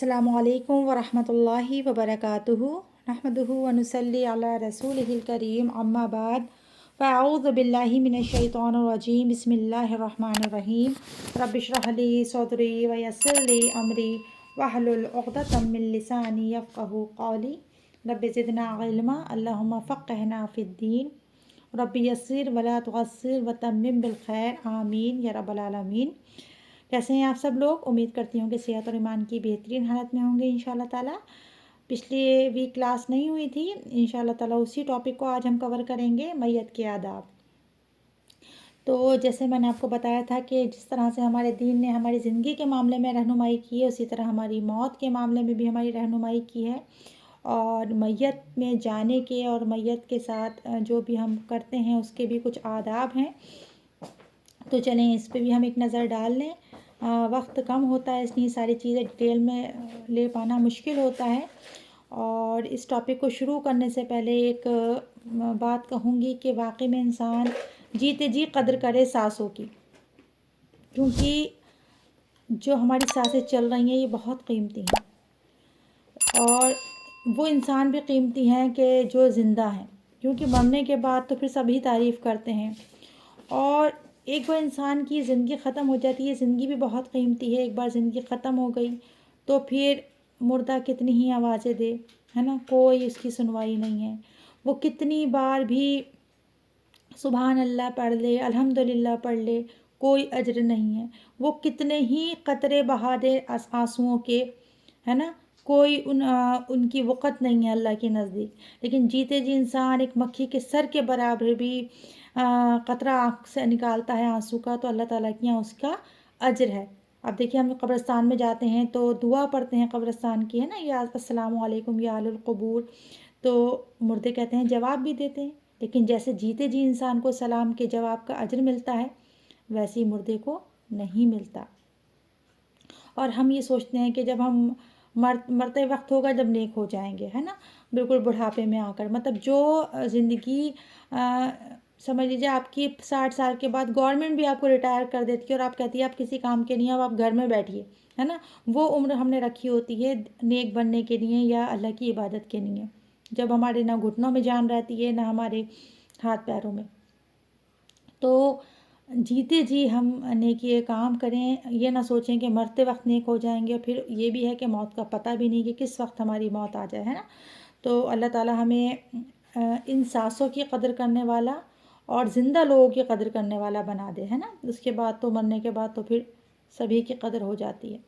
السلام علیکم ورحمۃ اللہ وبرکاتہ نحمدہ ونصلی علی رسولہ الکریم اما بعد فاعوذ باللہ من الشیطان الرجیم بسم اللہ الرحمن الرحیم رب اشرح لی صدری ویسر لی امری واحلل عقدۃ من لسانی یفقہوا قولی رب زدنا علما اللہم فقہنا فی الدین رب یسر ولا تعسر وتمم بالخیر آمین یا رب العالمین۔ کیسے ہیں آپ سب لوگ؟ امید کرتی ہوں کہ صحت اور ایمان کی بہترین حالت میں ہوں گے انشاءاللہ تعالیٰ۔ پچھلی ویک کلاس نہیں ہوئی تھی، انشاءاللہ تعالیٰ اسی ٹاپک کو آج ہم کور کریں گے، میت کے آداب۔ تو جیسے میں نے آپ کو بتایا تھا کہ جس طرح سے ہمارے دین نے ہماری زندگی کے معاملے میں رہنمائی کی ہے، اسی طرح ہماری موت کے معاملے میں بھی ہماری رہنمائی کی ہے، اور میت میں جانے کے اور میت کے ساتھ جو بھی ہم کرتے ہیں اس کے بھی کچھ آداب ہیں۔ تو چلیں اس پہ بھی ہم ایک نظر ڈال لیں۔ وقت کم ہوتا ہے، اس لیے ساری چیزیں ڈیٹیل میں لے پانا مشکل ہوتا ہے، اور اس ٹاپک کو شروع کرنے سے پہلے ایک بات کہوں گی کہ واقعی میں انسان جیتے جی قدر کرے سانسوں کی، کیونکہ جو ہماری سانسیں چل رہی ہیں یہ بہت قیمتی ہیں، اور وہ انسان بھی قیمتی ہیں کہ جو زندہ ہیں، کیونکہ مرنے کے بعد تو پھر سبھی تعریف کرتے ہیں، اور ایک بار انسان کی زندگی ختم ہو جاتی ہے۔ زندگی بھی بہت قیمتی ہے، ایک بار زندگی ختم ہو گئی تو پھر مردہ کتنی ہی آوازیں دے، ہے نا، کوئی اس کی سنوائی نہیں ہے۔ وہ کتنی بار بھی سبحان اللہ پڑھ لے، الحمدللہ پڑھ لے، کوئی اجر نہیں ہے۔ وہ کتنے ہی قطرے بہا دے آنسوؤں کے، ہے نا، کوئی ان کی وقت نہیں ہے اللہ کے نزدیک۔ لیکن جیتے جی انسان ایک مکھی کے سر کے برابر بھی قطرہ آنکھ سے نکالتا ہے آنسو کا، تو اللہ تعالیٰ کے یہاں اس کا اجر ہے۔ اب دیکھیے ہم قبرستان میں جاتے ہیں تو دعا پڑھتے ہیں قبرستان کی، ہے نا، یا السلام علیکم یا اہل القبور، تو مردے کہتے ہیں، جواب بھی دیتے ہیں، لیکن جیسے جیتے جی انسان کو سلام کے جواب کا اجر ملتا ہے ویسے ہی مردے کو نہیں ملتا۔ اور ہم یہ سوچتے ہیں کہ جب ہم مرتے وقت ہوگا جب نیک ہو جائیں گے، ہے نا، بالکل بڑھاپے میں آ کر، مطلب جو زندگی سمجھ لیجیے آپ کی 60 سال کے بعد گورنمنٹ بھی آپ کو ریٹائر کر دیتی ہے اور آپ کہتی ہے آپ کسی کام کے نہیں ہیں، اب آپ گھر میں بیٹھیے، ہے نا، وہ عمر ہم نے رکھی ہوتی ہے نیک بننے کے لیے یا اللہ کی عبادت کے لیے، جب ہمارے نہ گھٹنوں میں جان رہتی ہے نہ ہمارے ہاتھ پیروں میں۔ تو جیتے جی ہم نیکی کام کریں، یہ نہ سوچیں کہ مرتے وقت نیک ہو جائیں گے، پھر یہ بھی ہے کہ موت کا پتہ بھی نہیں کہ کس وقت ہماری موت آ جائے، ہے نا۔ تو اللہ تعالیٰ ہمیں ان سانسوں کی قدر کرنے والا اور زندہ لوگوں کی قدر کرنے والا بنا دے، ہے نا۔ اس کے بعد تو مرنے کے بعد تو پھر سبھی کی قدر ہو جاتی ہے۔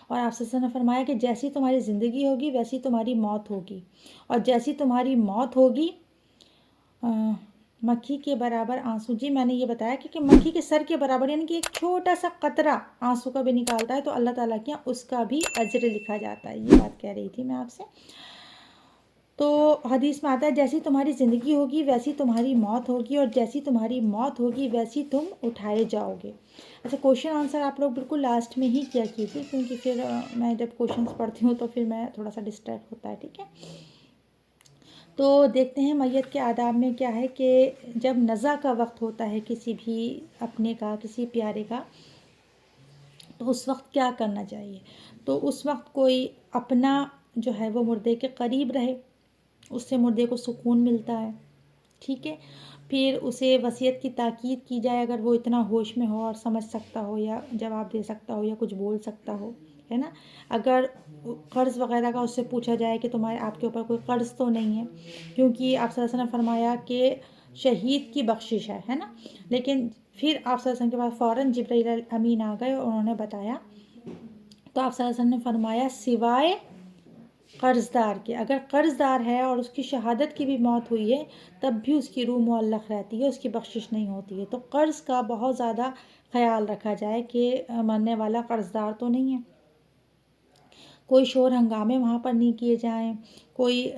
اور آپ سے نے فرمایا کہ جیسی تمہاری زندگی ہوگی ویسی تمہاری موت ہوگی، اور جیسی تمہاری موت ہوگی مکھی کے برابر آنسو۔ جی میں نے یہ بتایا کہ مکھی کے سر کے برابر، یعنی کہ ایک چھوٹا سا قطرہ آنسو کا بھی نکالتا ہے تو اللہ تعالیٰ کے یہاں اس کا بھی اجر لکھا جاتا ہے۔ یہ بات کہہ رہی تھی میں آپ سے۔ تو حدیث میں آتا ہے جیسی تمہاری زندگی ہوگی ویسی تمہاری موت ہوگی، اور جیسی تمہاری موت ہوگی ویسی تم اٹھائے جاؤ گے۔ اچھا، کوشچن آنسر آپ لوگ بالکل لاسٹ میں ہی کیا کیجیے، کیونکہ پھر میں جب کوشچنس پڑھتی ہوں تو پھر میں تھوڑا سا ڈسٹریکٹ ہوتا ہے، ٹھیک ہے۔ تو دیکھتے ہیں میت کے آداب میں کیا ہے کہ جب نزع کا وقت ہوتا ہے کسی بھی اپنے کا، کسی پیارے کا، تو اس وقت کیا کرنا چاہیے؟ تو اس وقت کوئی اپنا جو ہے وہ مردے کے قریب رہے، اس سے مردے کو سکون ملتا ہے، ٹھیک ہے۔ پھر اسے وصیت کی تاکید کی جائے اگر وہ اتنا ہوش میں ہو اور سمجھ سکتا ہو یا جواب دے سکتا ہو یا کچھ بول سکتا ہو، ہے نا۔ اگر قرض وغیرہ کا اس سے پوچھا جائے کہ آپ کے اوپر کوئی قرض تو نہیں ہے، کیونکہ آپ صلی اللہ علیہ وسلم نے فرمایا کہ شہید کی بخشش ہے نا۔ لیکن پھر آپ صلی اللہ علیہ وسلم کے بعد فوراً جبرائیل امین آ گئے اور انہوں نے بتایا، تو آپ صلی اللہ علیہ وسلم نے فرمایا سوائے قرض دار کے، اگر قرض دار ہے اور اس کی شہادت کی بھی موت ہوئی ہے تب بھی اس کی روح معلق رہتی ہے، اس کی بخشش نہیں ہوتی ہے۔ تو قرض کا بہت زیادہ خیال رکھا جائے کہ مرنے والا قرض دار تو نہیں ہے، کوئی شور ہنگامے وہاں پر نہیں کیے جائیں، کوئی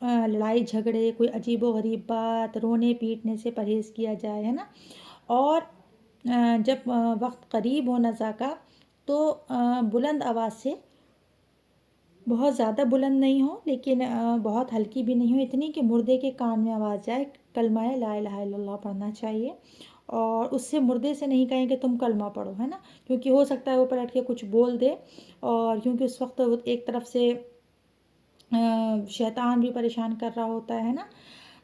لڑائی جھگڑے، کوئی عجیب و غریب بات، رونے پیٹنے سے پرہیز کیا جائے، ہے نا۔ اور جب وقت قریب ہو نزع کا تو بلند آواز سے، بہت زیادہ بلند نہیں ہو لیکن بہت ہلکی بھی نہیں ہو، اتنی کہ مردے کے کان میں آواز جائے، کلمہ لا الہ الا اللہ پڑھنا چاہیے، اور اس سے مردے سے نہیں کہیں کہ تم کلمہ پڑھو، ہے نا، کیونکہ ہو سکتا ہے وہ پلٹ کے کچھ بول دے، اور کیونکہ اس وقت ایک طرف سے شیطان بھی پریشان کر رہا ہوتا ہے نا۔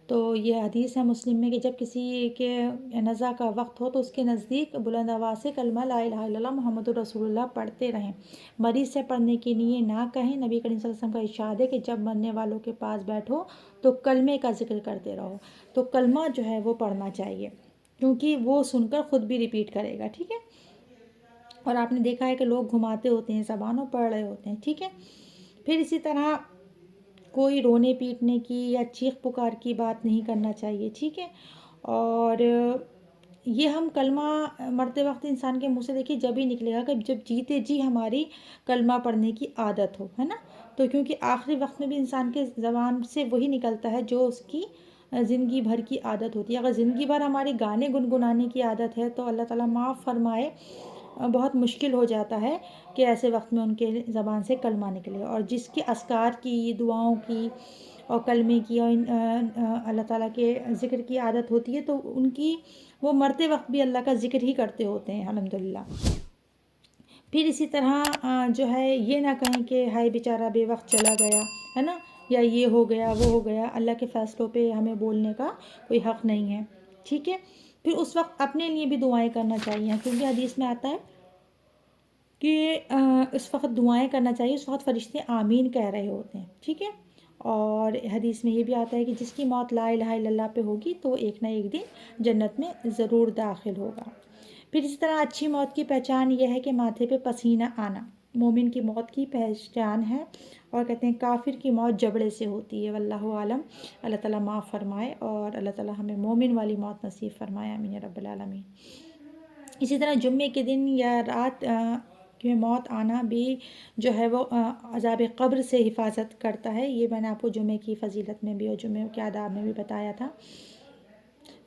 تو یہ حدیث ہے مسلم میں کہ جب کسی کے نزا کا وقت ہو تو اس کے نزدیک بلند آواز سے کلمہ لا الہ الا اللہ محمد رسول اللہ پڑھتے رہیں، مریض سے پڑھنے کے لیے نہ کہیں۔ نبی کریم صلی اللہ علیہ وسلم کا ارشاد ہے کہ جب مرنے والوں کے پاس بیٹھو تو کلمے کا ذکر کرتے رہو، تو کلمہ جو ہے وہ پڑھنا چاہیے، کیونکہ وہ سن کر خود بھی ریپیٹ کرے گا، ٹھیک ہے۔ اور آپ نے دیکھا ہے کہ لوگ گھماتے ہوتے ہیں، زبانوں پڑھ رہے ہوتے ہیں، ٹھیک ہے۔ پھر اسی طرح کوئی رونے پیٹنے کی یا چیخ پکار کی بات نہیں کرنا چاہیے، ٹھیک ہے۔ اور یہ ہم کلمہ مرتے وقت انسان کے منہ سے دیکھیے جب ہی نکلے گا کہ جب جیتے جی ہماری کلمہ پڑھنے کی عادت ہو، ہے نا۔ تو کیونکہ آخری وقت میں بھی انسان کے زبان سے وہی نکلتا ہے جو اس کی زندگی بھر کی عادت ہوتی ہے۔ اگر زندگی بھر ہماری گانے گنگنانے کی عادت ہے تو اللہ تعالیٰ معاف فرمائے، بہت مشکل ہو جاتا ہے کہ ایسے وقت میں ان کے زبان سے کلمہ نکلے۔ اور جس کی اذکار کی، دعاؤں کی اور کلمے کی اور اللہ تعالیٰ کے ذکر کی عادت ہوتی ہے تو ان کی وہ مرتے وقت بھی اللہ کا ذکر ہی کرتے ہوتے ہیں الحمدللہ۔ پھر اسی طرح جو ہے یہ نہ کہیں کہ ہائے بیچارہ بے وقت چلا گیا، ہے نا، یا یہ ہو گیا وہ ہو گیا۔ اللہ کے فیصلوں پہ ہمیں بولنے کا کوئی حق نہیں ہے، ٹھیک ہے۔ پھر اس وقت اپنے لیے بھی دعائیں کرنا چاہیے، کیونکہ حدیث میں آتا ہے کہ اس وقت دعائیں کرنا چاہیے، اس وقت فرشتے آمین کہہ رہے ہوتے ہیں، ٹھیک ہے۔ اور حدیث میں یہ بھی آتا ہے کہ جس کی موت لا الہ الا اللہ پہ ہوگی تو ایک نہ ایک دن جنت میں ضرور داخل ہوگا۔ پھر اسی طرح اچھی موت کی پہچان یہ ہے کہ ماتھے پہ پسینہ آنا مومن کی موت کی پہچان ہے، اور کہتے ہیں کافر کی موت جبڑے سے ہوتی ہے، واللہ عالم۔ اللہ تعالیٰ معاف فرمائے اور اللہ تعالیٰ ہمیں مومن والی موت نصیب فرمائے، آمین یا رب العالمین۔ اسی طرح جمعے کے دن یا رات میں موت آنا بھی جو ہے وہ عذاب قبر سے حفاظت کرتا ہے، یہ میں نے آپ کو جمعے کی فضیلت میں بھی اور جمعے کے آداب میں بھی بتایا تھا۔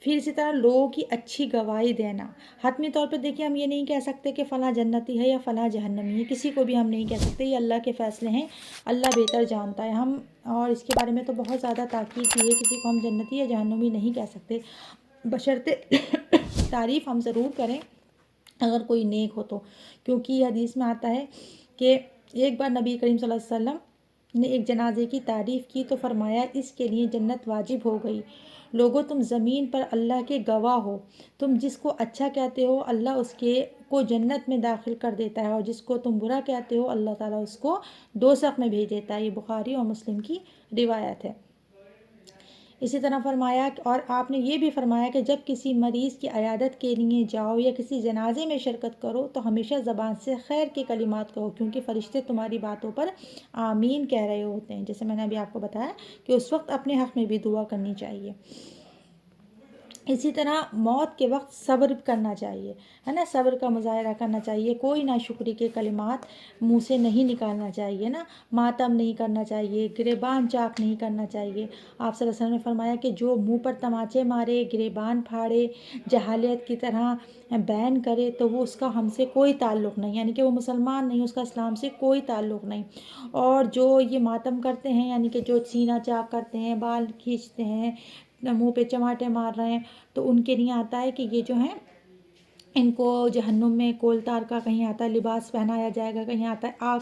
پھر اسی طرح لوگوں کی اچھی گواہی دینا، حتمی طور پہ دیکھیے ہم یہ نہیں کہہ سکتے کہ فلاں جنتی ہے یا فلاں جہنمی ہے، کسی کو بھی ہم نہیں کہہ سکتے، یہ اللہ کے فیصلے ہیں، اللہ بہتر جانتا ہے۔ ہم اور اس کے بارے میں تو بہت زیادہ تاکید کی ہے، کسی کو ہم جنتی یا جہنمی نہیں کہہ سکتے، بشرطے تعریف ہم ضرور کریں اگر کوئی نیک ہو تو، کیونکہ یہ حدیث میں آتا ہے کہ ایک بار نبی کریم صلی اللہ علیہ وسلم نے ایک جنازے کی تعریف کی تو فرمایا اس کے لیے جنت واجب ہو گئی۔ لوگوں تم زمین پر اللہ کے گواہ ہو، تم جس کو اچھا کہتے ہو اللہ اس کے کو جنت میں داخل کر دیتا ہے، اور جس کو تم برا کہتے ہو اللہ تعالیٰ اس کو دوزخ میں بھیج دیتا ہے۔ یہ بخاری اور مسلم کی روایت ہے۔ اسی طرح فرمایا اور آپ نے یہ بھی فرمایا کہ جب کسی مریض کی عیادت کے لیے جاؤ یا کسی جنازے میں شرکت کرو تو ہمیشہ زبان سے خیر کے کلمات کہو، کیونکہ فرشتے تمہاری باتوں پر آمین کہہ رہے ہوتے ہیں، جیسے میں نے ابھی آپ کو بتایا کہ اس وقت اپنے حق میں بھی دعا کرنی چاہیے۔ اسی طرح موت کے وقت صبر کرنا چاہیے، ہے نا، صبر کا مظاہرہ کرنا چاہیے، کوئی ناشکری کے کلمات منہ سے نہیں نکالنا چاہیے نا، ماتم نہیں کرنا چاہیے، گریبان چاک نہیں کرنا چاہیے۔ آپ صلی اللہ علیہ وسلم نے فرمایا کہ جو منہ پر تماچے مارے، گریبان پھاڑے، جہالیت کی طرح بین کرے تو وہ اس کا ہم سے کوئی تعلق نہیں، یعنی کہ وہ مسلمان نہیں، اس کا اسلام سے کوئی تعلق نہیں۔ اور جو یہ ماتم کرتے ہیں یعنی کہ جو سینہ چاک کرتے ہیں، بال کھینچتے ہیں، منہ پہ چماٹے مار رہے ہیں، تو ان کے لیے آتا ہے کہ یہ جو ہیں ان کو جہنم میں کولتار کا کہیں آتا ہے لباس پہنایا جائے گا، کہیں آتا ہے آگ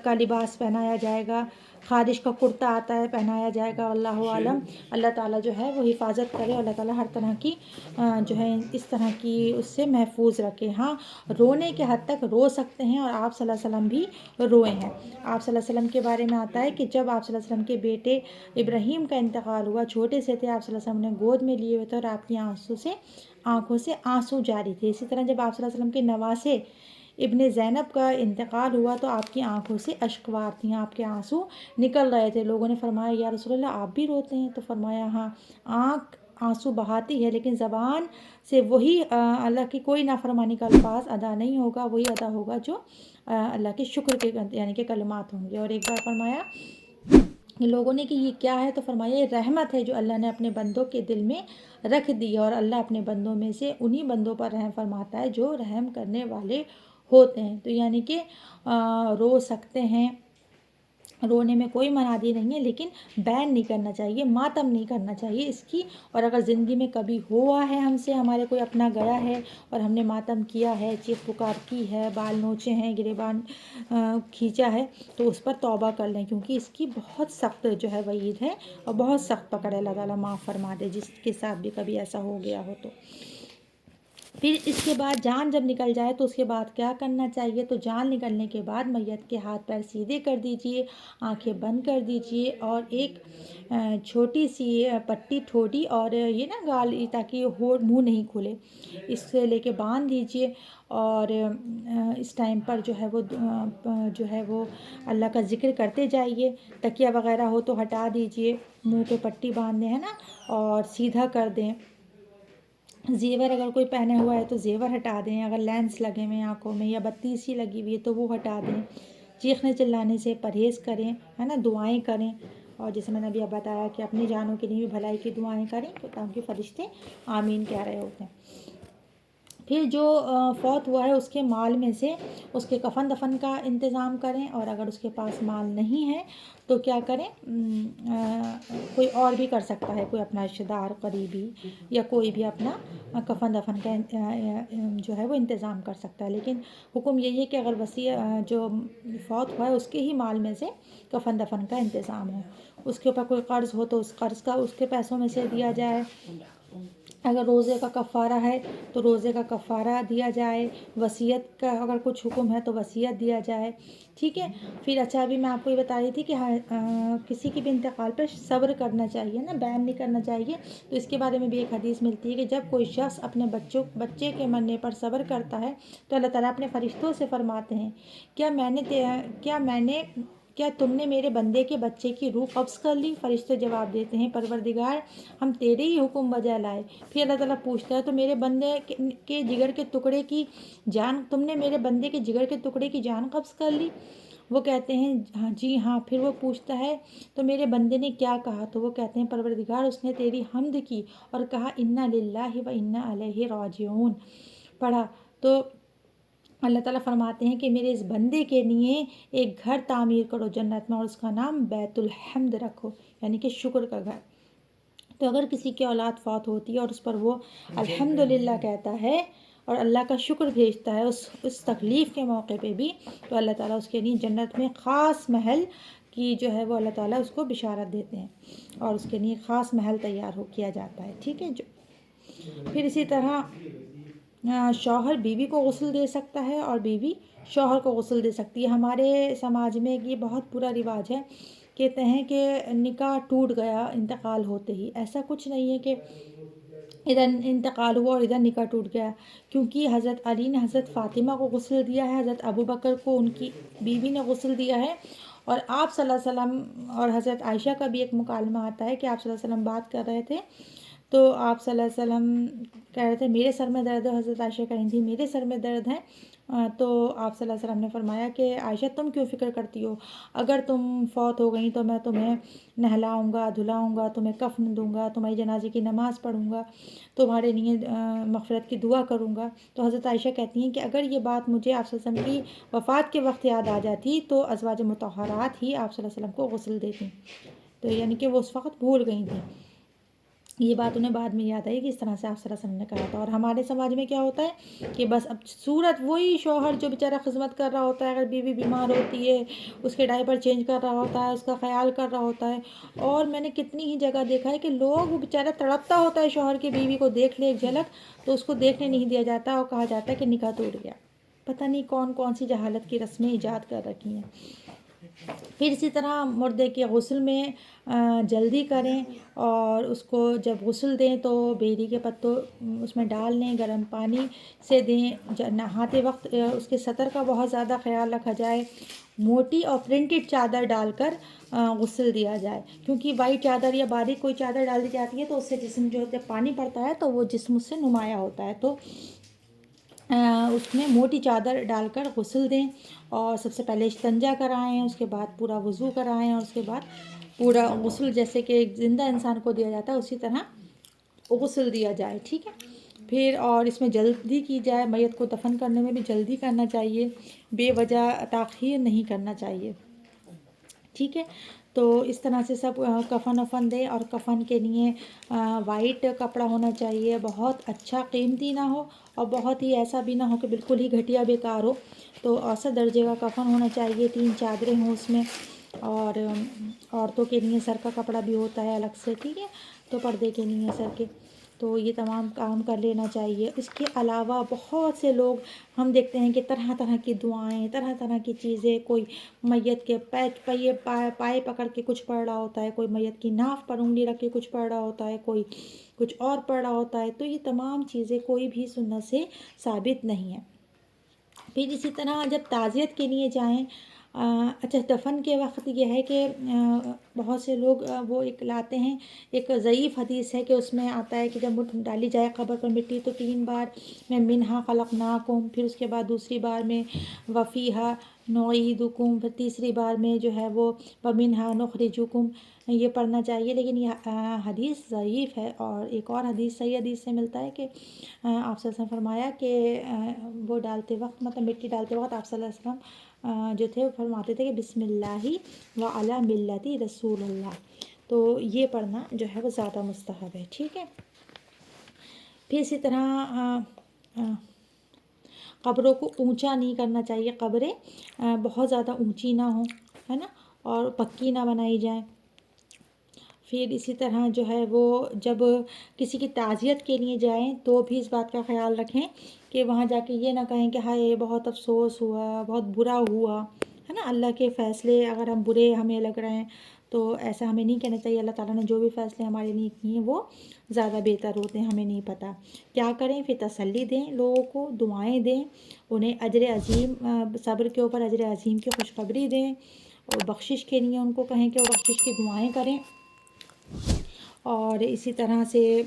کا لباس پہنایا جائے گا، خارش کا کرتا آتا ہے پہنایا جائے گا، اللہ عالم۔ اللہ تعالیٰ جو ہے وہ حفاظت کرے، اللہ تعالیٰ ہر طرح کی جو ہے اس طرح کی اس سے محفوظ رکھے۔ ہاں رونے کے حد تک رو سکتے ہیں، اور آپ صلی اللہ علیہ وسلم بھی روئے ہیں۔ آپ صلی اللہ علیہ وسلم کے بارے میں آتا ہے کہ جب آپ صلی اللہ علیہ وسلم کے بیٹے ابراہیم کا انتقال ہوا، چھوٹے سے تھے، آپ صلی اللہ علیہ وسلم نے گود میں لیے ہوئے تھے اور آپ کی آنکھوں سے آنسو جاری تھے۔ اسی طرح جب آپ صلی اللہ علیہ وسلم کے نواسے ابن زینب کا انتقال ہوا تو آپ کی آنکھوں سے اشکوار تھیں، آپ کے آنسو نکل رہے تھے۔ لوگوں نے فرمایا یا رسول اللہ آپ بھی روتے ہیں؟ تو فرمایا ہاں، آنکھ آنسو بہاتی ہے لیکن زبان سے وہی اللہ کی کوئی نافرمانی کا الفاظ ادا نہیں ہوگا، وہی ادا ہوگا جو اللہ کے شکر کے یعنی کہ کلمات ہوں گے۔ اور ایک بار فرمایا لوگوں نے کہ یہ کیا ہے؟ تو فرمایا یہ رحمت ہے جو اللہ نے اپنے بندوں کے دل میں رکھ دی، اور اللہ اپنے بندوں میں سے انہی بندوں پر رحم فرماتا ہے جو رحم کرنے والے ہوتے ہیں۔ تو یعنی کہ رو سکتے ہیں، رونے میں کوئی منادی نہیں ہے، لیکن بین نہیں کرنا چاہیے، ماتم نہیں کرنا چاہیے اس کی۔ اور اگر زندگی میں کبھی ہوا ہے ہم سے، ہمارے کوئی اپنا گیا ہے اور ہم نے ماتم کیا ہے، چیخ پکار کی ہے، بال نوچے ہیں، گریبان کھینچا ہے، تو اس پر توبہ کر لیں، کیونکہ اس کی بہت سخت جو ہے وعید ہے اور بہت سخت پکڑ ہے۔ اللہ تعالیٰ معاف فرما دے جس کے ساتھ بھی کبھی ایسا ہو گیا ہو تو۔ پھر اس کے بعد جان جب نکل جائے تو اس کے بعد کیا کرنا چاہیے؟ تو جان نکلنے کے بعد میت کے ہاتھ پیر سیدھے کر دیجئے، آنکھیں بند کر دیجئے، اور ایک چھوٹی سی پٹی ٹھوڑی اور یہ نا گال، تاکہ منہ نہیں کھلے، اس سے لے کے باندھ دیجئے۔ اور اس ٹائم پر جو ہے وہ اللہ کا ذکر کرتے جائیے۔ تکیہ وغیرہ ہو تو ہٹا دیجئے، منہ پہ پٹی باندھ دیں، ہے نا، اور سیدھا کر دیں۔ زیور اگر کوئی پہنے ہوا ہے تو زیور ہٹا دیں، اگر لینس لگے ہوئے ہیں آنکھوں میں یا بتی سی لگی ہوئی ہے تو وہ ہٹا دیں۔ چیخنے چلانے سے پرہیز کریں، ہے نا، دعائیں کریں، اور جیسے میں نے ابھی بتایا کہ اپنی جانوں کے لیے بھی بھلائی کی دعائیں کریں، تاکہ فرشتے آمین کہہ رہے ہوتے ہیں۔ پھر جو فوت ہوا ہے اس کے مال میں سے اس کے کفن دفن کا انتظام کریں، اور اگر اس کے پاس مال نہیں ہے تو کیا کریں، کوئی اور بھی کر سکتا ہے، کوئی اپنا رشتہ دار قریبی یا کوئی بھی اپنا کفن دفن کا جو ہے وہ انتظام کر سکتا ہے۔ لیکن حکم یہی ہے کہ اگر جو فوت ہوا ہے اس کے ہی مال میں سے کفن دفن کا انتظام ہو۔ اس کے اوپر کوئی قرض ہو تو اس قرض کا اس کے پیسوں میں سے دیا جائے۔ اگر روزے کا کفارہ ہے تو روزے کا کفارہ دیا جائے۔ وصیت کا اگر کچھ حکم ہے تو وصیت دیا جائے، ٹھیک ہے۔ پھر اچھا، ابھی میں آپ کو یہ بتا رہی تھی کہ کسی کی بھی انتقال پر صبر کرنا چاہیے نا، بیان نہیں کرنا چاہیے۔ تو اس کے بارے میں بھی ایک حدیث ملتی ہے کہ جب کوئی شخص اپنے بچے کے مرنے پر صبر کرتا ہے تو اللہ تعالیٰ اپنے فرشتوں سے فرماتے ہیں، کیا تم نے میرے بندے کے بچے کی روح قبض کر لی؟ فرشتے جواب دیتے ہیں، پروردگار، ہم تیرے ہی حکم بجا لائے۔ پھر اللہ تعالیٰ پوچھتا ہے، تو میرے بندے کے جگر کے ٹکڑے کی جان، تم نے میرے بندے کے جگر کے ٹکڑے کی جان قبض کر لی؟ وہ کہتے ہیں ہاں جی ہاں۔ پھر وہ پوچھتا ہے، تو میرے بندے نے کیا کہا؟ تو وہ کہتے ہیں، پروردگار، اس نے تیری حمد کی اور کہا انا للہ و انا الیہ راجعون پڑھا۔ تو اللہ تعالیٰ فرماتے ہیں کہ میرے اس بندے کے لیے ایک گھر تعمیر کرو جنت میں، اور اس کا نام بیت الحمد رکھو، یعنی کہ شکر کا گھر۔ تو اگر کسی کی اولاد فوت ہوتی ہے اور اس پر وہ الحمدللہ کہتا ہے اور اللہ کا شکر بھیجتا ہے اس تکلیف کے موقع پہ بھی، تو اللہ تعالیٰ اس کے لیے جنت میں خاص محل کی جو ہے وہ اللہ تعالیٰ اس کو بشارت دیتے ہیں، اور اس کے لیے خاص محل تیار کیا جاتا ہے، ٹھیک ہے۔ پھر اسی طرح شوہر بیوی کو غسل دے سکتا ہے اور بیوی شوہر کو غسل دے سکتی ہے۔ ہمارے سماج میں یہ بہت برا رواج ہے، کہتے ہیں کہ نکاح ٹوٹ گیا انتقال ہوتے ہی۔ ایسا کچھ نہیں ہے کہ ادھر انتقال ہوا اور ادھر نکاح ٹوٹ گیا، کیونکہ حضرت علی نے حضرت فاطمہ کو غسل دیا ہے، حضرت ابوبکر کو ان کی بیوی نے غسل دیا ہے، اور آپ صلی اللہ علیہ وسلم اور حضرت عائشہ کا بھی ایک مکالمہ آتا ہے کہ آپ صلی اللہ علیہ وسلم بات کر رہے تھے تو آپ صلی اللہ علیہ وسلم کہہ رہے تھے میرے سر میں درد ہے، حضرت عائشہ کہیں تھی میرے سر میں درد ہے، تو آپ صلی اللہ علیہ وسلم نے فرمایا کہ عائشہ تم کیوں فکر کرتی ہو، اگر تم فوت ہو گئیں تو میں تمہیں نہلاؤں گا، دھلاؤں گا، تمہیں کفن دوں گا، تمہاری جنازے کی نماز پڑھوں گا، تمہارے لیے مغفرت کی دعا کروں گا۔ تو حضرت عائشہ کہتی ہیں کہ اگر یہ بات مجھے آپ صلی اللہ علیہ وسلم کی وفات کے وقت یاد آ جاتی تو ازواج مطہرات ہی آپ صلی اللہ علیہ وسلم کو غسل دیتی، تو یعنی کہ وہ اس وقت بھول گئی تھیں، یہ بات انہیں بعد میں یاد آئی کہ اس طرح سے آپ صلی اللہ علیہ وسلم نے کہا تھا۔ اور ہمارے سماج میں کیا ہوتا ہے کہ بس اب صورت وہی شوہر جو بیچارہ خدمت کر رہا ہوتا ہے، اگر بیوی بیمار ہوتی ہے اس کے ڈائپر چینج کر رہا ہوتا ہے، اس کا خیال کر رہا ہوتا ہے، اور میں نے کتنی ہی جگہ دیکھا ہے کہ لوگ، وہ بیچارہ تڑپتا ہوتا ہے شوہر کی بیوی کو دیکھ لے ایک جھلک تو اس کو دیکھنے نہیں دیا جاتا اور کہا جاتا ہے کہ نکاح ٹوٹ گیا۔ پتہ نہیں کون کون سی جہالت کی رسمیں ایجاد کر رکھی ہیں۔ پھر اسی طرح مردے کے غسل میں جلدی کریں، اور اس کو جب غسل دیں تو بیری کے پتوں اس میں ڈال لیں، گرم پانی سے دیں، نہاتے وقت اس کے سطر کا بہت زیادہ خیال رکھا جائے، موٹی اور پرنٹڈ چادر ڈال کر غسل دیا جائے، کیونکہ وائٹ چادر یا باریک کوئی چادر ڈال دی جاتی ہے تو اس سے جسم جو ہوتا ہے پانی پڑتا ہے تو وہ جسم اس سے نمایاں ہوتا ہے، تو اس میں موٹی چادر ڈال کر غسل دیں، اور سب سے پہلے استنجا کرائیں، اس کے بعد پورا وضو کرائیں، اور اس کے بعد پورا غسل جیسے کہ ایک زندہ انسان کو دیا جاتا ہے اسی طرح غسل دیا جائے، ٹھیک ہے۔ پھر اور اس میں جلدی کی جائے، میت کو دفن کرنے میں بھی جلدی کرنا چاہیے، بے وجہ تاخیر نہیں کرنا چاہیے۔ ٹھیک ہے. تو اس طرح سے سب کفن وفن دیں، اور کفن کے لیے وائٹ کپڑا ہونا چاہیے، بہت اچھا قیمتی نہ ہو اور بہت ہی ایسا بھی نہ ہو کہ بالکل ہی گھٹیا بیکار ہو. تو اوسط درجے کا کفن ہونا چاہیے، 3 چادریں ہوں اس میں. اور عورتوں کے لیے سر کا کپڑا بھی ہوتا ہے الگ سے، ٹھیک ہے، تو پردے کے لیے سر کے. تو یہ تمام کام کر لینا چاہیے. اس کے علاوہ بہت سے لوگ ہم دیکھتے ہیں کہ طرح طرح کی دعائیں، طرح طرح کی چیزیں، کوئی میت کے پائے پکڑ کے کچھ پڑھ رہا ہوتا ہے، کوئی میت کی ناف پر انگلی رکھ کے کچھ پڑھ رہا ہوتا ہے، کوئی کچھ اور پڑھ رہا ہوتا ہے. تو یہ تمام چیزیں کوئی بھی سنت سے ثابت نہیں ہے. پھر اسی طرح جب تعزیت کے لیے جائیں، اچھا دفن کے وقت یہ ہے کہ بہت سے لوگ وہ ایک لاتے ہیں، ایک ضعیف حدیث ہے کہ اس میں آتا ہے کہ جب ڈالی جائے قبر پر مٹی تو 3 بار میں منہا خلقناکم، پھر اس کے بعد دوسری بار میں وفیہا نعیدکم، پھر تیسری بار میں جو ہے وہ ومنہا نخرجکم، یہ پڑھنا چاہیے. لیکن یہ حدیث ضعیف ہے. اور ایک اور حدیث صحیح حدیث سے ملتا ہے کہ آپ صلی اللہ علیہ وسلم فرمایا کہ وہ ڈالتے وقت، مطلب مٹی ڈالتے وقت آپ صلی اللہ علیہ وسلم جو تھے وہ فرماتے تھے کہ بسم اللہ وعلی ملتی رسول اللہ. تو یہ پڑھنا جو ہے وہ زیادہ مستحب ہے. ٹھیک ہے. پھر اسی طرح قبروں کو اونچا نہیں کرنا چاہیے، قبریں بہت زیادہ اونچی نہ ہوں، ہے نا، اور پکی نہ بنائی جائیں. پھر اسی طرح جو ہے وہ جب کسی کی تعزیت کے لیے جائیں تو بھی اس بات کا خیال رکھیں کہ وہاں جا کے یہ نہ کہیں کہ ہائے بہت افسوس ہوا، بہت برا ہوا، ہے نا. اللہ کے فیصلے اگر ہم برے ہمیں لگ رہے ہیں تو ایسا ہمیں نہیں کہنا چاہیے. اللہ تعالیٰ نے جو بھی فیصلے ہمارے لیے کیے ہیں وہ زیادہ بہتر ہوتے ہیں، ہمیں نہیں پتہ. کیا کریں؟ پھر تسلی دیں لوگوں کو، دعائیں دیں انہیں، اجر عظیم، صبر کے اوپر اجر عظیم کی خوشخبری دیں، اور بخشش کے لیے ان کو کہیں کہ وہ بخشش کی دعائیں کریں. اور اسی طرح سے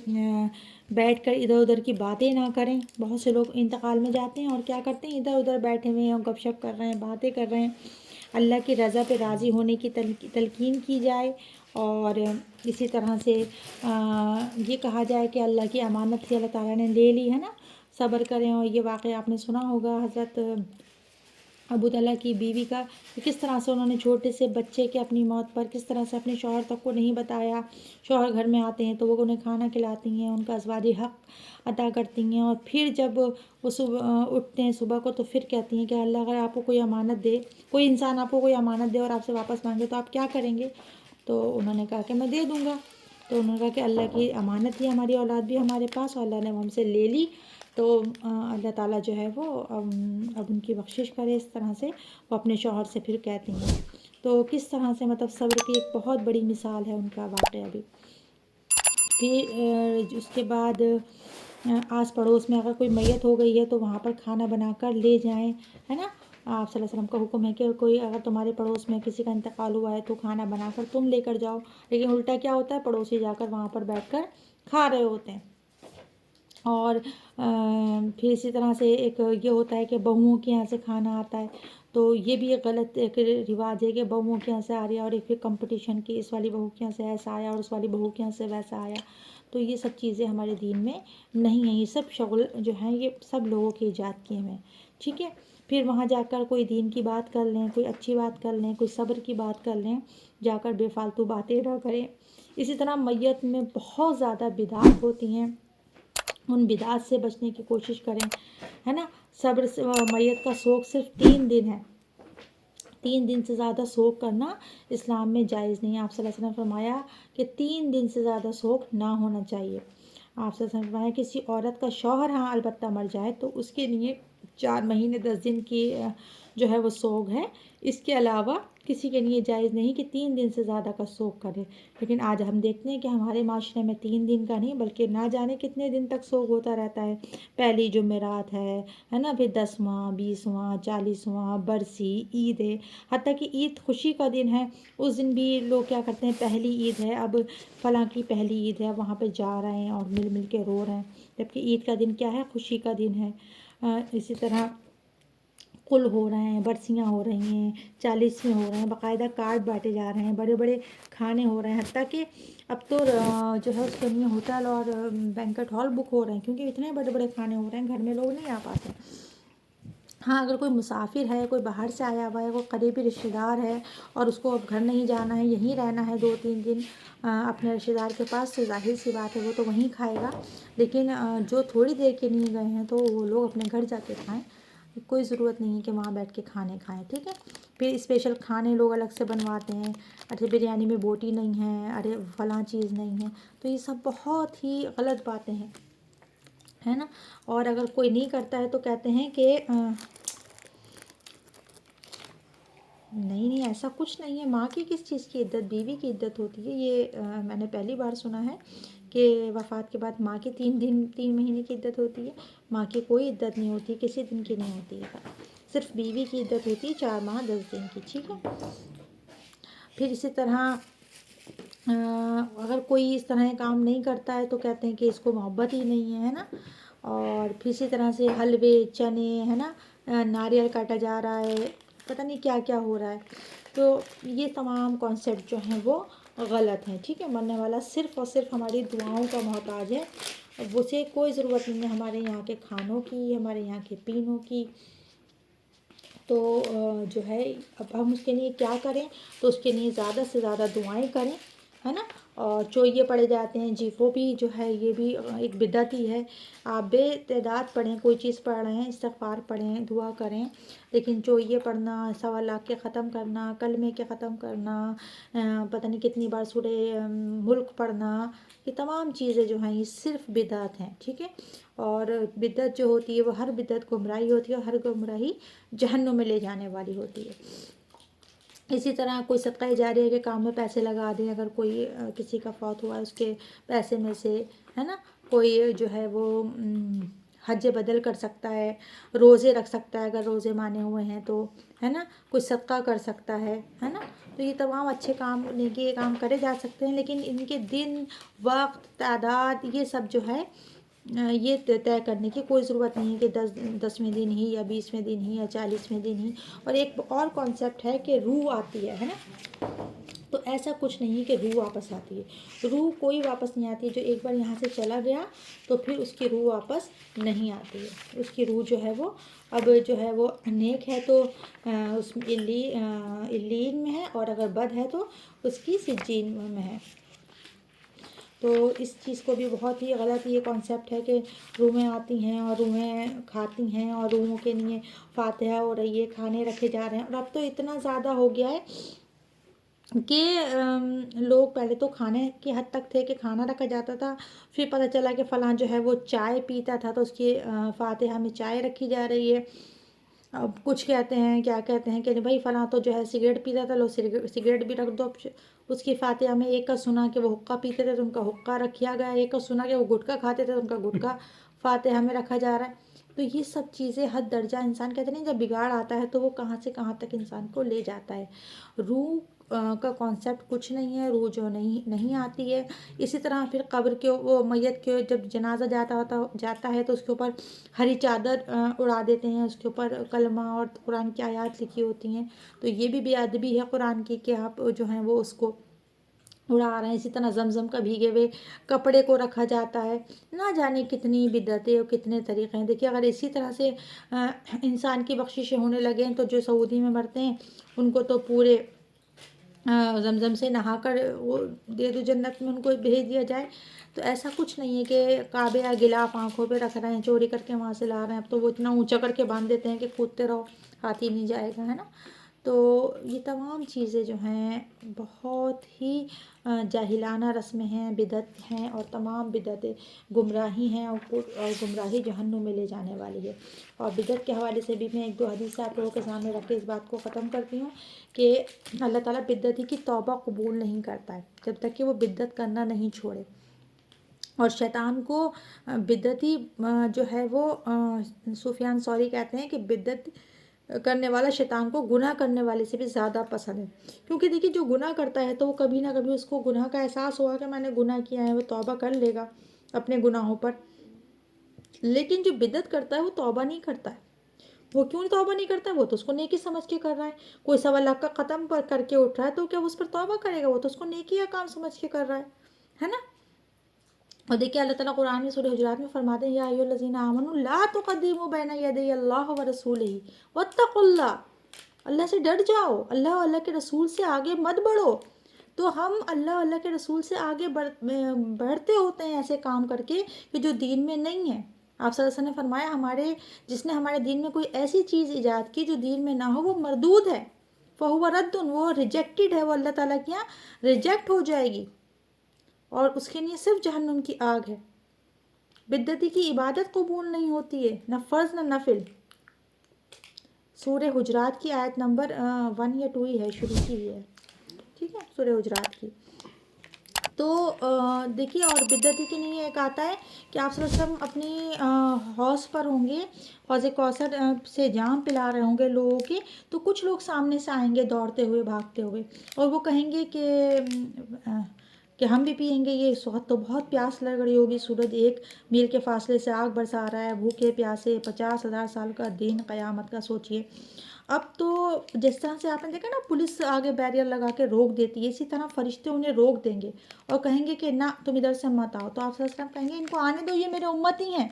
بیٹھ کر ادھر ادھر کی باتیں نہ کریں. بہت سے لوگ انتقال میں جاتے ہیں اور کیا کرتے ہیں، ادھر ادھر بیٹھے ہوئے ہیں اور گپ شپ کر رہے ہیں، باتیں کر رہے ہیں. اللہ کی رضا پہ راضی ہونے کی تلقین کی جائے. اور اسی طرح سے یہ کہا جائے کہ اللہ کی امانت سے اللہ تعالیٰ نے لے لی ہے نا، صبر کریں. اور یہ واقعہ آپ نے سنا ہوگا حضرت ابو طلحہ کی بیوی کا، کس طرح سے انہوں نے چھوٹے سے بچے کے اپنی موت پر کس طرح سے اپنے شوہر تک کو نہیں بتایا. شوہر گھر میں آتے ہیں تو وہ انہیں کھانا کھلاتی ہیں، ان کا ازواجی حق ادا کرتی ہیں. اور پھر جب وہ صبح اٹھتے ہیں صبح کو تو پھر کہتی ہیں کہ اللہ اگر آپ کو کوئی امانت دے، کوئی انسان آپ کو کوئی امانت دے اور آپ سے واپس مانگے تو آپ کیا کریں گے؟ تو انہوں نے کہا کہ میں دے دوں گا. تو انہوں نے کہا کہ اللہ کی امانت ہی ہماری اولاد بھی ہمارے پاس، اور اللہ نے وہ ہم سے لے لی. تو اللہ تعالیٰ جو ہے وہ اب ان کی بخشش کرے. اس طرح سے وہ اپنے شوہر سے پھر کہتی ہیں. تو کس طرح سے مطلب صبر کی ایک بہت بڑی مثال ہے ان کا واقعہ بھی. پھر اس کے بعد آس پڑوس میں اگر کوئی میت ہو گئی ہے تو وہاں پر کھانا بنا کر لے جائیں، ہے نا. آپ صلی اللہ علیہ وسلم کا حکم ہے کہ کوئی اگر تمہارے پڑوس میں کسی کا انتقال ہوا ہے تو کھانا بنا کر تم لے کر جاؤ. لیکن الٹا کیا ہوتا ہے، پڑوسی جا کر وہاں پر بیٹھ کر کھا رہے ہوتے ہیں. اور پھر اسی طرح سے ایک یہ ہوتا ہے کہ بہوؤں کے یہاں سے کھانا آتا ہے. تو یہ بھی ایک غلط ایک رواج ہے کہ بہوؤں کے یہاں سے آ رہی ہے، اور ایک پھر کمپٹیشن کی اس والی بہو کے یہاں سے ایسا آیا اور اس والی بہو کے یہاں سے ویسا آیا. تو یہ سب چیزیں ہمارے دین میں نہیں ہیں. یہ سب شغل جو ہیں یہ سب لوگوں کی ایجاد کیے ہوئے ہیں. ٹھیک ہے. پھر وہاں جا کر کوئی دین کی بات کر لیں، کوئی اچھی بات کر لیں، کوئی صبر کی بات کر لیں، جا کر بے فالتو باتیں نہ کریں. اسی طرح میت میں بہت زیادہ بدعات ہوتی ہیں، ان بدعات سے بچنے کی کوشش کریں، ہے نا. صبر سے میت کا سوگ صرف 3 دن ہے. 3 دن سے زیادہ سوگ کرنا اسلام میں جائز نہیں ہے. آپ صلی اللہ علیہ وسلم نے فرمایا کہ 3 دن سے زیادہ سوگ نہ ہونا چاہیے. آپ صلی اللہ علیہ وسلم نے فرمایا کسی عورت کا شوہر ہاں البتہ مر جائے تو اس کے لیے 4 مہینے 10 دن کی جو ہے وہ سوگ ہے. اس کے علاوہ کسی کے لیے جائز نہیں کہ 3 دن سے زیادہ کا سوگ کرے. لیکن آج ہم دیکھتے ہیں کہ ہمارے معاشرے میں 3 دن کا نہیں بلکہ نہ جانے کتنے دن تک سوگ ہوتا رہتا ہے. پہلی جمعرات ہے نا، پھر 10واں 20واں 40واں برسی عید ہے. حتیٰ کہ عید خوشی کا دن ہے، اس دن بھی لوگ کیا کرتے ہیں، پہلی عید ہے اب فلاں کی پہلی عید ہے، وہاں پہ جا رہے ہیں اور مل مل کے رو رہے ہیں. جبکہ عید کا دن کیا ہے، خوشی کا دن ہے. اسی طرح قل ہو رہے ہیں، برسیاں ہو رہی ہیں، 40ویں ہو رہے ہیں، باقاعدہ کارڈ بانٹے جا رہے ہیں، بڑے بڑے کھانے ہو رہے ہیں. حتیٰ کہ اب تو جو ہے اس کے لیے ہوٹل اور بینکٹ ہال بک ہو رہے ہیں کیونکہ اتنے بڑے بڑے کھانے ہو رہے ہیں، گھر میں لوگ نہیں آ پاتے. ہاں اگر کوئی مسافر ہے، کوئی باہر سے آیا ہوا ہے، کوئی قریبی رشتہ دار ہے اور اس کو اب گھر نہیں جانا ہے، یہیں رہنا ہے 2-3 دن اپنے رشتہ دار کے پاس، تو ظاہر سی بات ہے وہ تو وہیں کھائے گا. لیکن جو تھوڑی دیر کے لیے گئے ہیں تو وہ لوگ اپنے گھر جا کے کھائیں. کوئی ضرورت نہیں ہے کہ وہاں بیٹھ کے کھانے کھائیں. ٹھیک ہے. پھر اسپیشل کھانے لوگ الگ سے بنواتے ہیں، ارے بریانی میں بوٹی نہیں ہے، ارے فلاں چیز نہیں ہے. تو یہ سب بہت ہی غلط باتیں ہیں، ہے نا. اور اگر کوئی نہیں کرتا ہے تو کہتے ہیں کہ نہیں ایسا کچھ نہیں ہے. ماں کی کس چیز کی عدت، بیوی کی عدت ہوتی ہے. یہ میں نے پہلی بار سنا ہے کہ وفات کے بعد ماں کی 3 مہینے کی عدت ہوتی ہے. ماں کی کوئی عدت نہیں ہوتی، کسی دن کی نہیں ہوتی ہے. صرف بیوی کی عدت ہوتی ہے 4 ماہ 10 دن کی. ٹھیک ہے. پھر اسی طرح اگر کوئی اس طرح کام نہیں کرتا ہے تو کہتے ہیں کہ اس کو محبت ہی نہیں ہے نا. اور پھر اسی طرح سے حلوے، چنے، ہے نا، ناریل کاٹا جا رہا ہے، پتہ نہیں کیا کیا ہو رہا ہے. تو یہ تمام کانسیپٹ جو ہیں وہ غلط ہیں. ٹھیک ہے. مرنے والا صرف اور صرف ہماری دعاؤں کا محتاج ہے. اسے کوئی ضرورت نہیں ہے ہمارے یہاں کے کھانوں کی، ہمارے یہاں کے پینوں کی. تو جو ہے اب ہم اس کے لیے کیا کریں، تو اس کے لیے زیادہ سے زیادہ دعائیں کریں، ہے نا. اور چوئیے پڑے جاتے ہیں جی، وہ بھی جو ہے یہ بھی ایک بدعت ہی ہے. آپ بے تعداد پڑھیں، کوئی چیز پڑھ رہے ہیں، استغفار پڑھیں، دعا کریں، لیکن چوئیے پڑھنا، 1.25 کے ختم کرنا، کلمے کے ختم کرنا، پتہ نہیں کتنی بار سورہ ملک پڑھنا، یہ تمام چیزیں جو ہیں یہ صرف بدعت ہیں. ٹھیک ہے. اور بدعت جو ہوتی ہے وہ ہر بدعت گمراہی ہوتی ہے، اور ہر گمراہی جہنم میں لے جانے والی ہوتی ہے. اسی طرح کوئی صدقہ جاریہ کے کام میں پیسے لگا دیں. اگر کوئی کسی کا فوت ہوا ہے اس کے پیسے میں سے، ہے نا، کوئی جو ہے وہ حج بدل کر سکتا ہے، روزے رکھ سکتا ہے اگر روزے مانے ہوئے ہیں تو، ہے نا، کوئی صدقہ کر سکتا ہے نا. تو یہ تمام اچھے کام، نیکی کے کام کرے جا سکتے ہیں. لیکن ان کے دن، وقت، تعداد، یہ سب جو ہے یہ طے کرنے کی کوئی ضرورت نہیں ہے کہ 10ویں دن ہی یا 20ویں دن ہی یا 40ویں دن ہی. اور ایک اور کانسیپٹ ہے کہ روح آتی ہے نا. تو ایسا کچھ نہیں کہ روح واپس آتی ہے. روح کوئی واپس نہیں آتی. جو ایک بار یہاں سے چلا گیا تو پھر اس کی روح واپس نہیں آتی ہے. اس کی روح جو ہے وہ اب جو ہے وہ نیک ہے تو اس میں علیین میں ہے، اور اگر بد ہے تو اس کی سجین میں ہے. تو اس چیز کو بھی بہت ہی غلط یہ کانسیپٹ ہے کہ روحیں آتی ہیں اور روحیں کھاتی ہیں اور روحوں کے لیے فاتحہ ہو رہی ہے، کھانے رکھے جا رہے ہیں. اور اب تو اتنا زیادہ ہو گیا ہے کہ لوگ پہلے تو کھانے کی حد تک تھے کہ کھانا رکھا جاتا تھا، پھر پتہ چلا کہ فلاں جو ہے وہ چائے پیتا تھا تو اس کی فاتحہ میں چائے رکھی جا رہی ہے. اب کچھ کہتے ہیں، کیا کہتے ہیں کہ بھائی فلاں تو جو ہے سگریٹ پیتا تھا، لو سگریٹ بھی رکھ دو اس کی فاتحہ میں. ایک کا سنا کہ وہ حقہ پیتے تھے تو ان کا حقہ رکھا گیا، ایک کا سنا کہ وہ گٹکا کھاتے تھے تو ان کا گٹکا فاتحہ میں رکھا جا رہا ہے. تو یہ سب چیزیں حد درجہ، انسان کہتے ہیں جب بگاڑ آتا ہے تو وہ کہاں سے کہاں تک انسان کو لے جاتا ہے. روح کا کانسیپٹ کچھ نہیں ہے. روح جو نہیں آتی ہے. اسی طرح پھر قبر کے وہ میت کے جب جنازہ جاتا ہے تو اس کے اوپر ہری چادر اڑا دیتے ہیں، اس کے اوپر کلمہ اور قرآن کی آیات لکھی ہوتی ہیں. تو یہ بھی بے ادبی ہے قرآن کی کہ آپ جو ہیں وہ اس کو اڑا رہے ہیں. اسی طرح زمزم کا بھیگے ہوئے کپڑے کو رکھا جاتا ہے. نہ جانے کتنی بدعتیں اور کتنے طریقے ہیں. دیکھیے اگر اسی طرح سے انسان کی بخششیں ہونے لگیں تو جو سعودی میں مرتے ہیں ان کو تو پورے زمزم سے نہا کر وہ دے دو جنت میں ان کو بھیج دیا جائے. تو ایسا کچھ نہیں ہے کہ کعبے یا غلاف آنکھوں پہ رکھ رہے ہیں، چوری کر کے وہاں سے لا رہے ہیں. اب تو وہ اتنا اونچا کر کے باندھ دیتے ہیں کہ کودتے رہو، ہاتھ ہی نہیں جائے گا، ہے نا. تو یہ تمام چیزیں جو ہیں بہت ہی جاہلانہ رسمیں ہیں، بدعت ہیں، اور تمام بدعتیں گمراہی ہیں اور گمراہی جہنم میں لے جانے والی ہے. اور بدعت کے حوالے سے بھی میں 1-2 حدیث آپ لوگوں کے سامنے رکھ کے اس بات کو ختم کرتی ہوں کہ اللہ تعالیٰ بدعتی کی توبہ قبول نہیں کرتا ہے جب تک کہ وہ بدعت کرنا نہیں چھوڑے. اور شیطان کو بدعتی جو ہے وہ سفیان ثوری کہتے ہیں کہ بدعت کرنے والا شیطان کو گناہ کرنے والے سے بھی زیادہ پسند ہے. کیونکہ دیکھیے جو گناہ کرتا ہے تو وہ کبھی نہ کبھی اس کو گناہ کا احساس ہوگا کہ میں نے گناہ کیا ہے، وہ توبہ کر لے گا اپنے گناہوں پر. لیکن جو بدعت کرتا ہے وہ توبہ نہیں کرتا ہے. وہ کیوں توبہ نہیں کرتا ہے؟ وہ تو اس کو نیکی سمجھ کے کر رہا ہے. کوئی 1.25 کا ختم کر کے اٹھ رہا ہے تو کیا اس پر توبہ کرے گا؟ وہ تو اس کو نیکی کا کام سمجھ کے کر رہا ہے نا. اور دیکھیے اللہ تعالیٰ قرآن میں سورہ حجرات میں فرماتے ہیں یا ایھا الذین آمنوا لا تقدموا بین یدی اللہ ورسولہ واتقوا اللہ، اللہ سے ڈر جاؤ، اللہ اور اللہ کے رسول سے آگے مت بڑھو۔ تو ہم اللہ اور اللہ کے رسول سے آگے بڑھتے ہوتے ہیں ایسے کام کر کے کہ جو دین میں نہیں ہے۔ آپ صلی اللہ علیہ وسلم نے فرمایا جس نے ہمارے دین میں کوئی ایسی چیز ایجاد کی جو دین میں نہ ہو وہ مردود ہے، فہو رد، وہ ریجیکٹڈ ہے، وہ اللہ تعالیٰ کے یہاں ریجیکٹ ہو جائے گی اور اس کے لیے صرف جہنم کی آگ ہے۔ بدعتی کی عبادت قبول نہیں ہوتی ہے، نہ فرض نہ نفل۔ سورہ حجرات کی آیت نمبر 1 یا 2 ہی ہے، شروع کی ہوئی ہے، ٹھیک ہے، سورہ حجرات کی۔ تو دیکھیے اور بدعتی کے لیے ایک آتا ہے کہ آپ صلی اللہ علیہ وسلم اپنی حوض پر ہوں گے، حوض کوثر سے جام پلا رہے ہوں گے لوگوں کے، تو کچھ لوگ سامنے سے آئیں گے دوڑتے ہوئے بھاگتے ہوئے اور وہ کہیں گے کہ ہم بھی پئیں گے، یہ اس وقت تو بہت پیاس لگ رہی ہوگی، سورج 1 میل کے فاصلے سے آگ برسا رہا ہے، بھوکے پیاسے 50,000 سال کا دن قیامت کا سوچئے۔ اب تو جس طرح سے آپ نے دیکھا نا پولیس آگے بیریئر لگا کے روک دیتی ہے، اسی طرح فرشتے انہیں روک دیں گے اور کہیں گے کہ نہ تم ادھر سے مت آؤ۔ تو آپ صلی اللہ علیہ وسلم کہیں گے ان کو آنے دو، یہ میرے امتی ہیں۔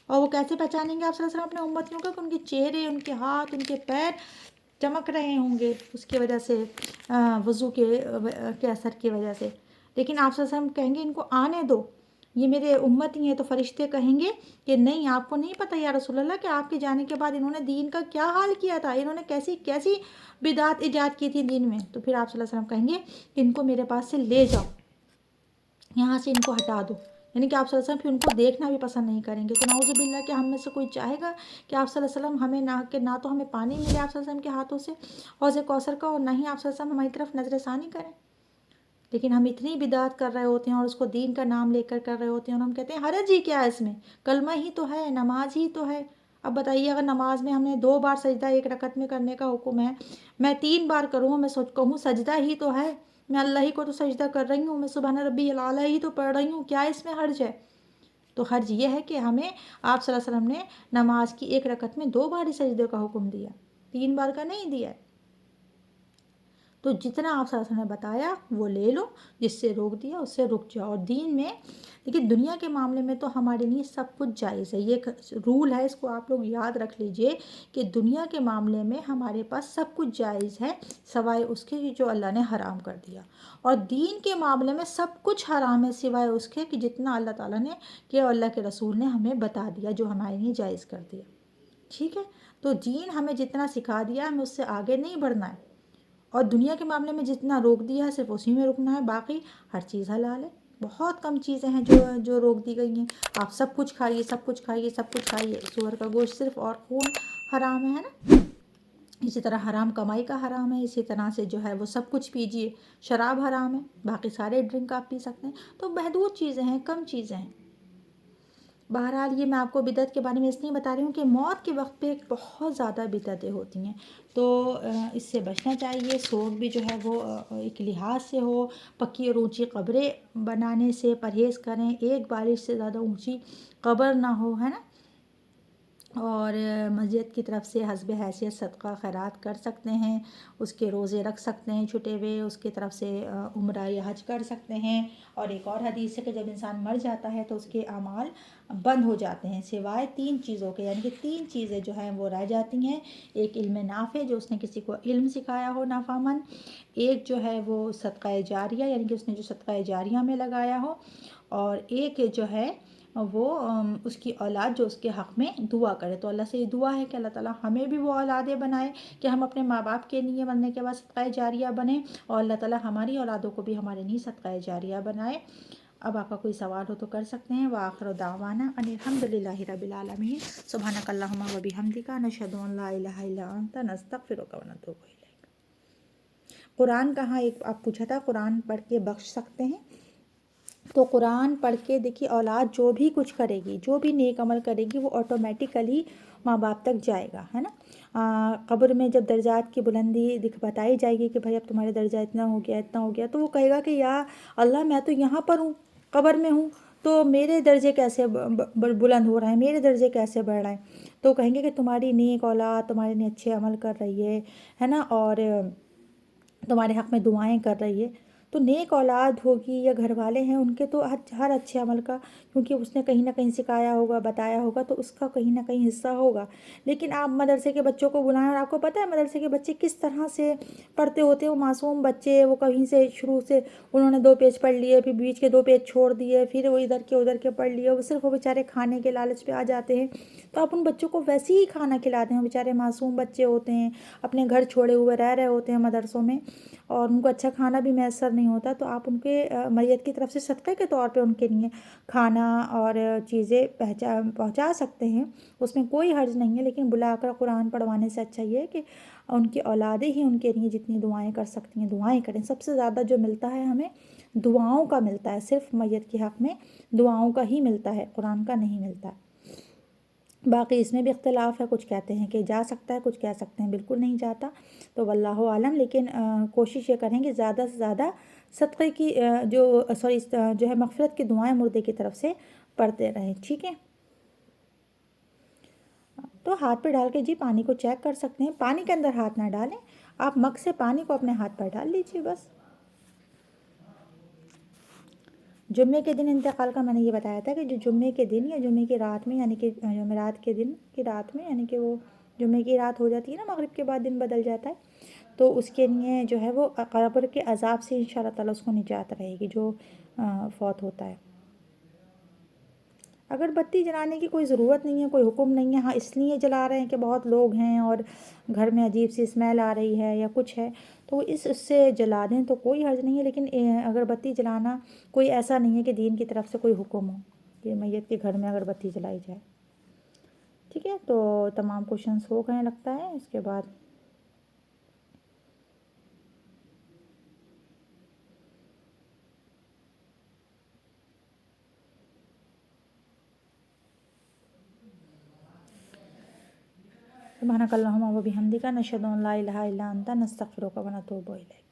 اور وہ کیسے پہچانیں گے آپ صلی اللہ علیہ وسلم اپنے امتیوں کا؟ کہ ان کے چہرے، ان کے ہاتھ، ان کے پیر چمک رہے ہوں گے اس کی وجہ سے، وضو کے اثر کی وجہ سے۔ لیکن آپ صلی اللہ علیہ وسلم کہیں گے ان کو آنے دو، یہ میرے امتی ہیں۔ تو فرشتے کہیں گے کہ نہیں، آپ کو نہیں پتہ یا رسول اللہ کہ آپ کے جانے کے بعد انہوں نے دین کا کیا حال کیا تھا، انہوں نے کیسی کیسی بدعت ایجاد کی تھی دین میں۔ تو پھر آپ صلی اللہ علیہ وسلم کہیں گے کہ ان کو میرے پاس سے لے جاؤ، یہاں سے ان کو ہٹا دو۔ یعنی کہ آپ صلی اللہ علیہ وسلم پھر ان کو دیکھنا بھی پسند نہیں کریں گے۔ تو نعوذ باللہ کہ ہم میں سے کوئی چاہے گا کہ آپ صلی اللہ علیہ وسلم ہمیں نہ تو ہمیں پانی ملے آپ صلی اللہ علیہ وسلم کے ہاتھوں سے حوض کوثر کا، اور نہ ہی آپ صلی اللہ علیہ وسلم ہماری طرف نظر ثانی کریں۔ لیکن ہم اتنی بدعت کر رہے ہوتے ہیں اور اس کو دین کا نام لے کر رہے ہوتے ہیں، اور ہم کہتے ہیں حرج ہی کیا ہے اس میں، کلمہ ہی تو ہے، نماز ہی تو ہے۔ اب بتائیے اگر نماز میں ہم نے 2 بار سجدہ 1 رکعت میں کرنے کا حکم ہے، میں 3 بار کروں، میں کہوں سجدہ ہی تو ہے، میں اللہ ہی کو تو سجدہ کر رہی ہوں، میں سبحان ربی الاعلیٰ ہی تو پڑھ رہی ہوں، کیا اس میں حرج ہے؟ تو حرج یہ ہے کہ ہمیں آپ صلی اللہ علیہ وسلم نے نماز کی 1 رکعت میں 2 بار ہی سجدے کا حکم دیا، 3 بار کا نہیں دیا ہے۔ تو جتنا آپ صلی اللہ علیہ وسلم نے بتایا وہ لے لو، جس سے روک دیا اس سے رک جاؤ۔ اور دین میں دیکھیے دنیا کے معاملے میں تو ہمارے لیے سب کچھ جائز ہے، یہ ایک رول ہے، اس کو آپ لوگ یاد رکھ لیجئے کہ دنیا کے معاملے میں ہمارے پاس سب کچھ جائز ہے سوائے اس کے جو اللہ نے حرام کر دیا، اور دین کے معاملے میں سب کچھ حرام ہے سوائے اس کے کہ جتنا اللہ تعالیٰ نے کہ اللہ کے رسول نے ہمیں بتا دیا، جو ہمارے لیے جائز کر دیا، ٹھیک ہے۔ تو دین ہمیں جتنا سکھا دیا ہمیں اس سے آگے نہیں بڑھنا ہے، اور دنیا کے معاملے میں جتنا روک دیا ہے صرف اسی میں رکنا ہے، باقی ہر چیز حلال ہے۔ بہت کم چیزیں ہیں جو روک دی گئی ہیں، آپ سب کچھ کھائیے، سب کچھ کھائیے، سب کچھ کھائیے، سور کا گوشت صرف اور خون حرام ہے نا، اسی طرح حرام کمائی کا حرام ہے، اسی طرح سے جو ہے وہ سب کچھ پیجیے، شراب حرام ہے، باقی سارے ڈرنک آپ پی سکتے ہیں۔ تو محدود چیزیں ہیں، کم چیزیں ہیں۔ بہرحال یہ میں آپ کو بدعت کے بارے میں اس لیے بتا رہی ہوں کہ موت کے وقت پہ بہت زیادہ بدعتیں ہوتی ہیں، تو اس سے بچنا چاہیے۔ سوگ بھی جو ہے وہ ایک لحاظ سے ہو، پکی اور اونچی قبریں بنانے سے پرہیز کریں، 1 بالش سے زیادہ اونچی قبر نہ ہو، ہے نا، اور مسجد کی طرف سے حسب حیثیت صدقہ خیرات کر سکتے ہیں، اس کے روزے رکھ سکتے ہیں چھٹے ہوئے، اس کی طرف سے عمرہ یا حج کر سکتے ہیں۔ اور ایک اور حدیث ہے کہ جب انسان مر جاتا ہے تو اس کے اعمال بند ہو جاتے ہیں سوائے 3 چیزوں کے، یعنی کہ 3 چیزیں جو ہیں وہ رہ جاتی ہیں۔ ایک علم نافع، جو اس نے کسی کو علم سکھایا ہو نافع مند، ایک جو ہے وہ صدقہ جاریہ، یعنی کہ اس نے جو صدقہ جاریہ میں لگایا ہو، اور ایک جو ہے وہ اس کی اولاد جو اس کے حق میں دعا کرے۔ تو اللہ سے یہ دعا ہے کہ اللہ تعالیٰ ہمیں بھی وہ اولادیں بنائے کہ ہم اپنے ماں باپ کے لیے مرنے کے بعد صدقہ جاریہ بنیں، اور اللہ تعالیٰ ہماری اولادوں کو بھی ہمارے لیے صدقہ جاریہ بنائے۔ اب آپ کا کوئی سوال ہو تو کر سکتے ہیں۔ وآخر دعوانا ان الحمد للہ رب العالمین، سبحانک اللہم و بحمدک، نشہد ان لا الہ الا انت، نستغفرک و نتوب الیک۔ قرآن کہاں، ایک آپ پوچھا تھا قرآن پڑھ کے بخش سکتے ہیں، تو قرآن پڑھ کے دیکھیے اولاد جو بھی کچھ کرے گی، جو بھی نیک عمل کرے گی، وہ آٹومیٹیکلی ماں باپ تک جائے گا، ہے نا۔ قبر میں جب درجات کی بلندی بتائی جائے گی کہ بھائی اب تمہارے درجہ اتنا ہو گیا، اتنا ہو گیا، تو وہ کہے گا کہ یا اللہ میں تو یہاں پر ہوں، قبر میں ہوں، تو میرے درجے کیسے بلند ہو رہے ہیں، میرے درجے کیسے بڑھ رہے ہیں؟ تو کہیں گے کہ تمہاری نیک اولاد تمہارے لیے اچھے عمل کر رہی ہے نا، اور تمہارے حق میں دعائیں کر رہی ہے۔ تو نیک اولاد ہوگی یا گھر والے ہیں ان کے تو ہر اچھے عمل کا، کیونکہ اس نے کہیں نہ کہیں سکھایا ہوگا، بتایا ہوگا، تو اس کا کہیں نہ کہیں حصہ ہوگا۔ لیکن آپ مدرسے کے بچوں کو بلائیں، اور آپ کو پتہ ہے مدرسے کے بچے کس طرح سے پڑھتے ہوتے ہیں، وہ معصوم بچے، وہ کہیں سے شروع سے انہوں نے 2 پیج پڑھ لیے، پھر بیچ کے 2 پیج چھوڑ دیے، پھر وہ ادھر کے پڑھ لیے، وہ صرف وہ بیچارے کھانے کے لالچ پہ آ جاتے ہیں۔ تو آپ ان بچوں کو ویسے ہی کھانا کھلاتے ہیں، بیچارے معصوم بچے ہوتے ہیں، اپنے گھر چھوڑے ہوئے رہ رہے ہوتے ہیں مدرسوں میں، اور ان کو اچھا کھانا بھی میسر نہیں ہوتا، تو آپ ان کے میت کی طرف سے صدقے کے طور پہ ان کے لیے کھانا اور چیزیں پہنچا سکتے ہیں، اس میں کوئی حرج نہیں ہے۔ لیکن بلا کر قرآن پڑھوانے سے اچھا یہ ہے کہ ان کی اولادیں ہی ان کے لیے جتنی دعائیں کر سکتی ہیں دعائیں کریں۔ سب سے زیادہ جو ملتا ہے ہمیں دعاؤں کا ملتا ہے، صرف میت کے حق میں دعاؤں کا ہی ملتا ہے، قرآن کا نہیں ملتا۔ باقی اس میں بھی اختلاف ہے، کچھ کہتے ہیں کہ جا سکتا ہے، کچھ کہہ سکتے ہیں بالکل نہیں جاتا، تو واللہ عالم۔ لیکن کوشش یہ کریں کہ زیادہ سے زیادہ صدقے کی جو ہے مغفرت کی دعائیں مردے کی طرف سے پڑھتے رہیں، ٹھیک ہے۔ تو ہاتھ پہ ڈال کے جی پانی کو چیک کر سکتے ہیں، پانی کے اندر ہاتھ نہ ڈالیں، آپ مگ سے پانی کو اپنے ہاتھ پر ڈال لیجیے بس۔ جمعے کے دن انتقال کا میں نے یہ بتایا تھا کہ جو جمعے کے دن یا جمعے کی رات میں، یعنی کہ جمعرات کے دن کی رات میں، یعنی کہ وہ جمعے کی رات ہو جاتی ہے نا، مغرب کے بعد دن بدل جاتا ہے، تو اس کے لیے جو ہے وہ قبر کے عذاب سے انشاءاللہ تعالیٰ اس کو نجات رہے گی جو فوت ہوتا ہے۔ اگر بتی جلانے کی کوئی ضرورت نہیں ہے، کوئی حکم نہیں ہے، ہاں اس لیے جلا رہے ہیں کہ بہت لوگ ہیں اور گھر میں عجیب سی اسمیل آ رہی ہے یا کچھ ہے، تو اس سے جلا دیں تو کوئی حرج نہیں ہے۔ لیکن اگر بتی جلانا کوئی ایسا نہیں ہے کہ دین کی طرف سے کوئی حکم ہو کہ میت کے گھر میں اگر بتی جلائی جائے، ٹھیک ہے۔ تو تمام کوشچنس ہو گئے لگتا ہے، اس کے بعد سبحانک اللہم و بحمدک، نشہد ان لا الہ الا انت، نستغفرک و نتوب الیک۔